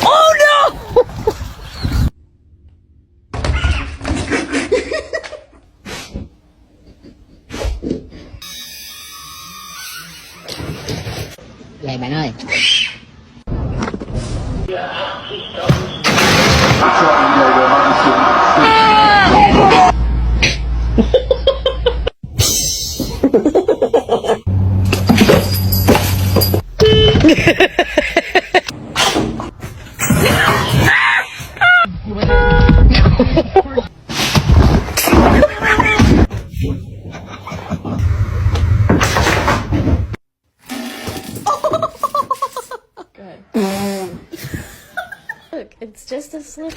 Oh no! Vậy bạn ơi. Look, it's just a slip.